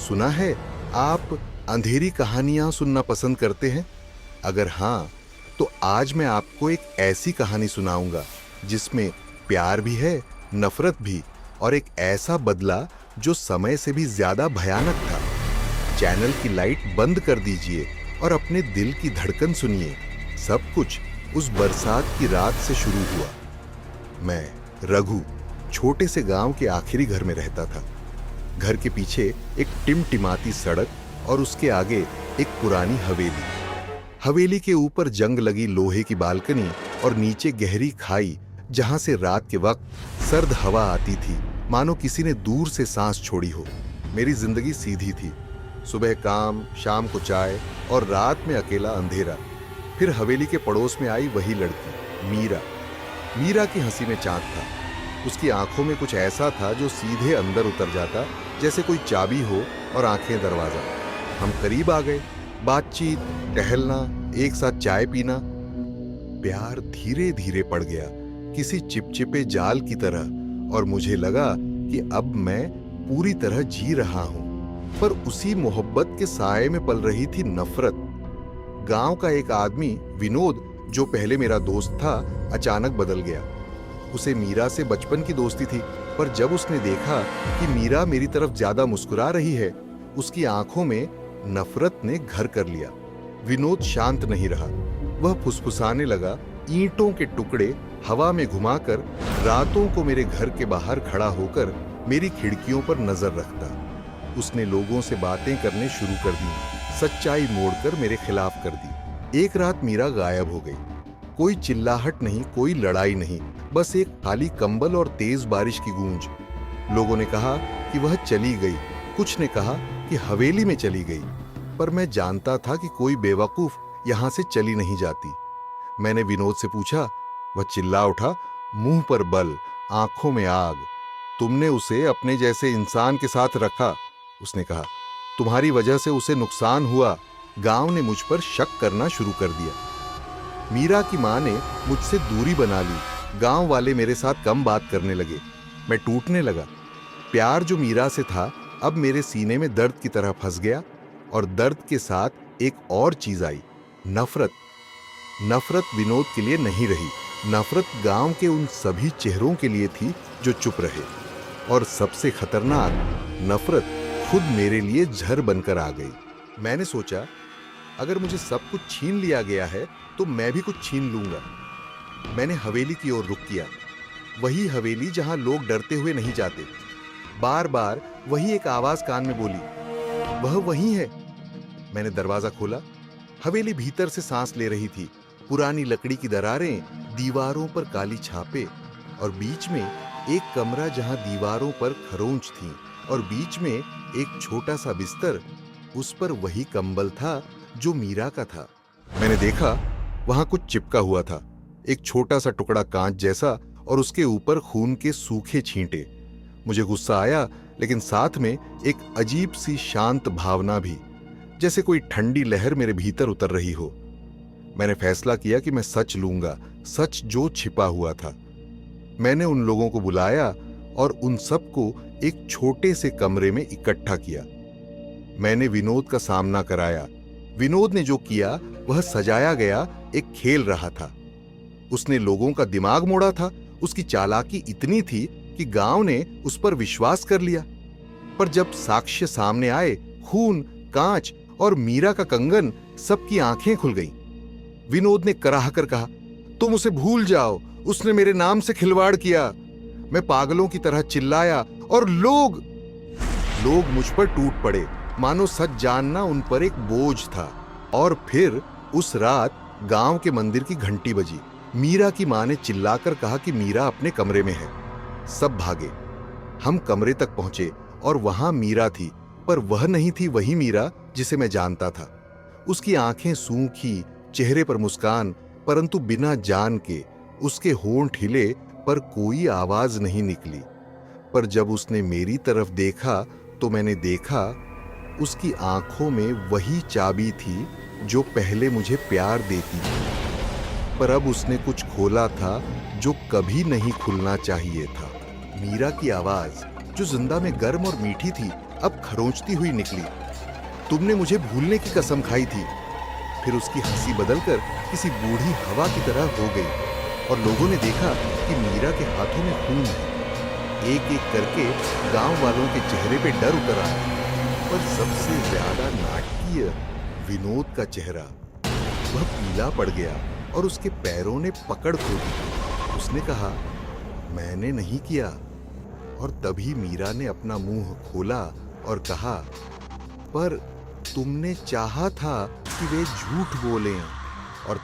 सुना है आप अंधेरी कहानियां सुनना पसंद करते हैं? अगर हाँ, तो आज मैं आपको एक ऐसी कहानी सुनाऊंगा जिसमें प्यार भी है, नफरत भी, और एक ऐसा बदला जो समय से भी ज्यादा भयानक था। चैनल की लाइट बंद कर दीजिए और अपने दिल की धड़कन सुनिए। सब कुछ उस बरसात की रात से शुरू हुआ। मैं रघु छोटे से गांव के आखिरी घर में रहता था। घर के पीछे एक टिमटिमाती सड़क और उसके आगे एक पुरानी हवेली। हवेली के ऊपर जंग लगी लोहे की बालकनी और नीचे गहरी खाई जहां से रात के वक्त सर्द हवा आती थी, मानो किसी ने दूर से सांस छोड़ी हो। मेरी जिंदगी सीधी थी। सुबह काम, शाम को चाय और रात में अकेला अंधेरा। फिर हवेली के पड़ोस में आई वही लड़की, मीरा। मीरा की हंसी में चांद था। उसकी आंखों में कुछ ऐसा था जो सीधे अंदर उतर जाता, जैसे कोई चाबी हो और आंखें दरवाजा। हम करीब आ गए। बातचीत, टहलना, एक साथ चाय पीना। प्यार धीरे धीरे पड़ गया, किसी चिपचिपे जाल की तरह, और मुझे लगा कि अब मैं पूरी तरह जी रहा हूं। पर उसी मोहब्बत के साए में पल रही थी नफरत। गांव का एक आदमी, विनोद, जो पहले मेरा दोस्त था, अचानक बदल गया। उसे मीरा से बचपन की दोस्ती थी, पर जब उसने देखा कि मीरा मेरी तरफ ज्यादा मुस्कुरा रही है, उसकी आंखों में नफरत ने घर कर लिया। विनोद शांत नहीं रहा। वह फुसफुसाने लगा, ईंटों के टुकड़े हवा में घुमाकर रातों को मेरे घर के बाहर खड़ा होकर मेरी खिड़कियों पर नजर रखता। उसने लोगों से बातें करने शुरू कर दी, सच्चाई मोड़कर मेरे खिलाफ कर दी। एक रात मीरा गायब हो गई। कोई चिल्लाहट नहीं, कोई लड़ाई नहीं, बस एक खाली कंबल और तेज बारिश की गूंज। लोगों ने कहा कि वह चली गई, कुछ ने कहा कि हवेली में चली गई, पर मैं जानता था कि कोई बेवकूफ यहां से चली नहीं जाती। मैंने विनोद से पूछा। वह चिल्ला उठा, मुंह पर बल, आंखों में आग। तुमने उसे अपने जैसे इंसान के साथ रखा। उसने कहा, तुम्हारी वजह से उसे नुकसान हुआ। गांव ने मुझ पर शक करना शुरू कर दिया। मीरा की मां ने मुझसे दूरी बना ली। गांव वाले मेरे साथ कम बात करने लगे। मैं टूटने लगा। प्यार जो मीरा से था, अब मेरे सीने में दर्द की तरह फंस गया। और दर्द के साथ एक और चीज आई, नफरत। नफरत विनोद के लिए नहीं रही। नफरत गांव के उन सभी चेहरों के लिए थी जो चुप रहे। और सबसे खतरनाक, नफरत खुद मेरे लिए जहर बनकर आ गई। मैंने सोचा, अगर मुझे सब कुछ छीन लिया गया है तो मैं भी कुछ छीन लूंगा। मैंने हवेली की ओर रुख किया। वही हवेली जहां लोग डरते हुए नहीं जाते। बार बार वही एक आवाज कान में बोली, वह वही है। मैंने दरवाजा खोला। हवेली भीतर से सांस ले रही थी। पुरानी लकड़ी की दरारें, दीवारों पर काली छापे, और बीच में एक कमरा जहां दीवारों पर खरोंच थी, और बीच में एक छोटा सा बिस्तर। उस पर वही कंबल था जो मीरा का था। मैंने देखा, वहां कुछ चिपका हुआ था, एक छोटा सा टुकड़ा कांच जैसा, और उसके ऊपर खून के सूखे छींटे। मुझे गुस्सा आया, लेकिन साथ में एक अजीब सी शांत भावना भी, जैसे कोई ठंडी लहर मेरे भीतर उतर रही हो। मैंने फैसला किया कि मैं सच लूंगा, सच जो छिपा हुआ था। मैंने उन लोगों को बुलाया और उन सबको एक छोटे से कमरे में इकट्ठा किया। मैंने विनोद का सामना कराया। विनोद ने जो किया वह सजाया गया एक खेल रहा था। उसने लोगों का दिमाग मोड़ा था। उसकी चालाकी इतनी थी कि गांव ने उस पर विश्वास कर लिया। पर जब साक्ष्य सामने आए, खून, कांच और मीरा का कंगन, सबकी आंखें खुल गईं। विनोद ने कराह कर कहा, तुम उसे भूल जाओ, उसने मेरे नाम से खिलवाड़ किया। मैं पागलों की तरह चिल्लाया और लोग मुझ पर टूट पड़े, मानो सच जानना उन पर एक बोझ था। और फिर उस रात गांव के मंदिर की घंटी बजी। मीरा की मां ने चिल्लाकर कहा कि मीरा अपने कमरे में है। सब भागे। हम कमरे तक पहुंचे और वहां मीरा थी, पर वह नहीं थी वही मीरा जिसे मैं जानता था। उसकी आंखें सूखी, चेहरे पर मुस्कान, परंतु बिना जान के। उसके होंठ हिले, पर कोई आवाज नहीं निकली। पर जब उसने मेरी तरफ देखा तो मैंने देखा, उसकी आंखों में वही चाबी थी जो पहले मुझे प्यार देती थी। पर अब उसने कुछ खोला था जो कभी नहीं खुलना चाहिए था। मीरा की आवाज, जो जिंदा में गर्म और मीठी थी, अब खरोंचती हुई निकली। तुमने मुझे भूलने की कसम खाई थी। फिर उसकी हंसी बदलकर किसी बूढ़ी हवा की तरह हो गई और लोगों ने देखा कि मीरा के हाथों में खून है। एक एक करके गांव वालों के चेहरे पे डर उतर आया, पर सबसे ज्यादा नाटकीय विनोद का चेहरा। वह पीला पड़ गया और उसके पैरों ने पकड़ खो दी। उसने कहा, मैंने नहीं किया। और तभी मीरा ने अपना मुंह खोला और कहा, पर तुमने चाहा था कि वे झूठ बोलें। और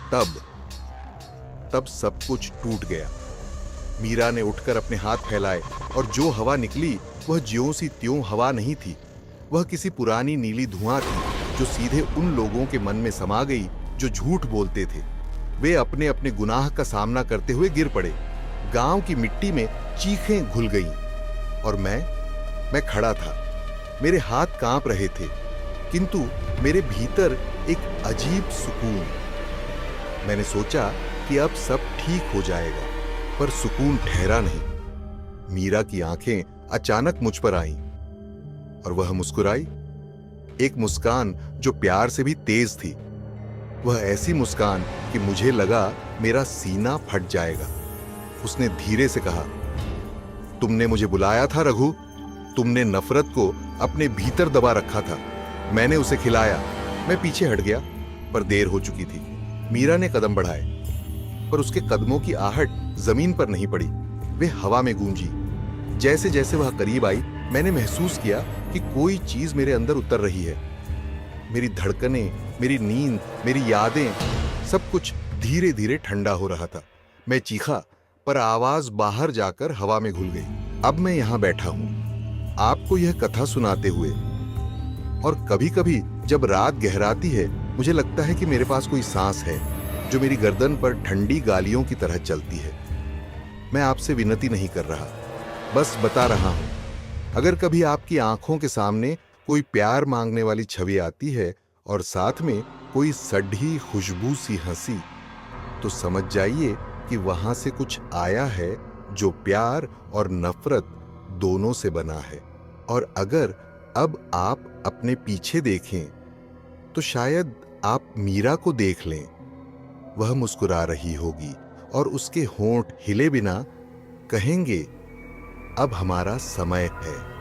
तब सब कुछ टूट गया। मीरा ने उठकर अपने हाथ फैलाए और जो हवा निकली वह ज्यों सी त्यों हवा नहीं थी। वह किसी पुरानी नीली धुआं थी जो सीधे उन लोगों के मन में समा गई जो झूठ बोलते थे। वे अपने अपने गुनाह का सामना करते हुए गिर पड़े। गांव की मिट्टी में चीखें घुल गईं और मैं खड़ा था। मेरे हाथ कांप रहे थे, किंतु मेरे भीतर एक अजीब सुकून। मैंने सोचा कि अब सब ठीक हो जाएगा, पर सुकून ठहरा नहीं। मीरा की आंखें अचानक मुझ पर आईं और वह मुस्कुराई, एक मुस्कान जो प्यार से भी तेज थी। वह ऐसी मुस्कान कि मुझे लगा मेरा सीना फट जाएगा। उसने धीरे से कहा, तुमने मुझे बुलाया था रघु। तुमने नफरत को अपने भीतर दबा रखा था। मैंने उसे खिलाया। मैं पीछे हट गया, पर देर हो चुकी थी। मीरा ने कदम बढ़ाए, पर उसके कदमों की आहट जमीन पर नहीं पड़ी, वे हवा में गूंजी। जैसे जैसे वह करीब आई, मैंने महसूस किया कि कोई चीज मेरे अंदर उतर रही है। मेरी धड़कनें, मेरी नींद, मेरी यादें, सब कुछ धीरे धीरे ठंडा हो रहा था। मैं चीखा, पर आवाज बाहर जाकर हवा में घुल गई। अब मैं यहां बैठा हूं, आपको यह कथा सुनाते हुए, और कभी कभी जब रात गहराती है, मुझे लगता है कि मेरे पास कोई सांस है जो मेरी गर्दन पर ठंडी गालियों की तरह चलती है। मैं आपसे विनती नहीं कर रहा, बस बता रहा हूं। अगर कभी आपकी आंखों के सामने कोई प्यार मांगने वाली छवि आती है और साथ में कोई सड़ी खुशबू सी हंसी, तो समझ जाइए कि वहां से कुछ आया है जो प्यार और नफरत दोनों से बना है। और अगर अब आप अपने पीछे देखें, तो शायद आप मीरा को देख लें। वह मुस्कुरा रही होगी और उसके होंठ हिले बिना कहेंगे, अब हमारा समय है।